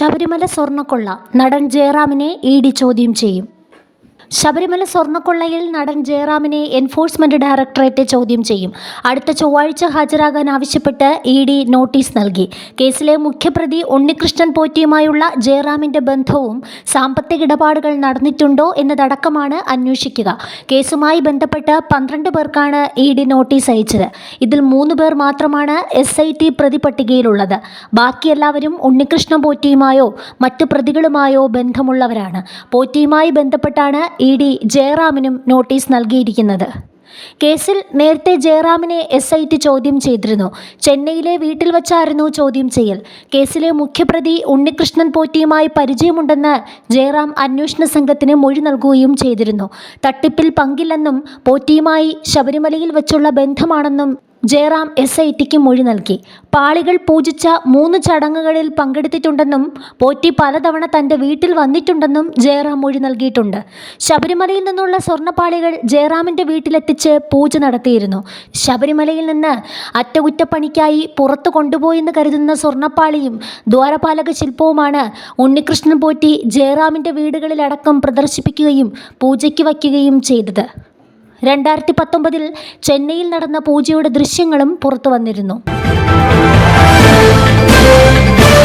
ശബരിമല സ്വർണ്ണക്കൊള്ള നടൻ ജയറാമിനെ ഇഡി ചോദ്യം ചെയ്യും. ശബരിമല സ്വർണ്ണക്കൊള്ളയിൽ നടൻ ജയറാമിനെ എൻഫോഴ്സ്മെന്റ് ഡയറക്ടറേറ്റ് ചോദ്യം ചെയ്യും. അടുത്ത ചൊവ്വാഴ്ച ഹാജരാകാൻ ആവശ്യപ്പെട്ട് ഇഡി നോട്ടീസ് നൽകി. കേസിലെ മുഖ്യപ്രതി ഉണ്ണികൃഷ്ണൻ പോറ്റിയുമായുള്ള ജയറാമിന്റെ ബന്ധവും സാമ്പത്തിക ഇടപാടുകൾ നടന്നിട്ടുണ്ടോ എന്നതടക്കമാണ് അന്വേഷിക്കുക. കേസുമായി ബന്ധപ്പെട്ട് 12 പേർക്കാണ് ഇഡി നോട്ടീസ് അയച്ചത്. ഇതിൽ 3 പേർ മാത്രമാണ് SIT പ്രതിപട്ടികയിലുള്ളത്. ബാക്കി എല്ലാവരും ഉണ്ണികൃഷ്ണൻ പോറ്റിയുമായോ മറ്റു പ്രതികളുമായോ ബന്ധമുള്ളവരാണ്. പോറ്റിയുമായി ബന്ധപ്പെട്ടാണ് ഇഡി ജയറാമിനും നോട്ടീസ് നൽകിയിരിക്കുന്നത്. കേസിൽ നേരത്തെ ജയറാമിനെ SIT ചോദ്യം ചെയ്തിരുന്നു. ചെന്നൈയിലെ വീട്ടിൽ വച്ചായിരുന്നു ചോദ്യം ചെയ്യൽ. കേസിലെ മുഖ്യപ്രതി ഉണ്ണികൃഷ്ണൻ പോറ്റിയുമായി പരിചയമുണ്ടെന്ന് ജയറാം അന്വേഷണ സംഘത്തിന് മൊഴി നൽകുകയും ചെയ്തിരുന്നു. തട്ടിപ്പിൽ പങ്കില്ലെന്നും പോറ്റിയുമായി ശബരിമലയിൽ വച്ചുള്ള ബന്ധമാണെന്നും ജയറാം SITക്ക് മൊഴി നൽകി. പാളികൾ പൂജിച്ച 3 ചടങ്ങുകളിൽ പങ്കെടുത്തിട്ടുണ്ടെന്നും പോറ്റി പലതവണ തൻ്റെ വീട്ടിൽ വന്നിട്ടുണ്ടെന്നും ജയറാം മൊഴി നൽകിയിട്ടുണ്ട്. ശബരിമലയിൽ നിന്നുള്ള സ്വർണ്ണപ്പാളികൾ ജയറാമിൻ്റെ വീട്ടിലെത്തിച്ച് പൂജ നടത്തിയിരുന്നു. ശബരിമലയിൽ നിന്ന് അറ്റകുറ്റപ്പണിക്കായി പുറത്തു കൊണ്ടുപോയെന്ന് കരുതുന്ന സ്വർണ്ണപ്പാളിയും ദ്വാരപാലക ശില്പവുമാണ് ഉണ്ണികൃഷ്ണൻ പോറ്റി ജയറാമിൻ്റെ വീടുകളിലടക്കം പ്രദർശിപ്പിക്കുകയും പൂജയ്ക്ക് വയ്ക്കുകയും ചെയ്തത്. 2019 ചെന്നൈയിൽ നടന്ന പൂജയുടെ ദൃശ്യങ്ങളും പുറത്തു വന്നിരുന്നു.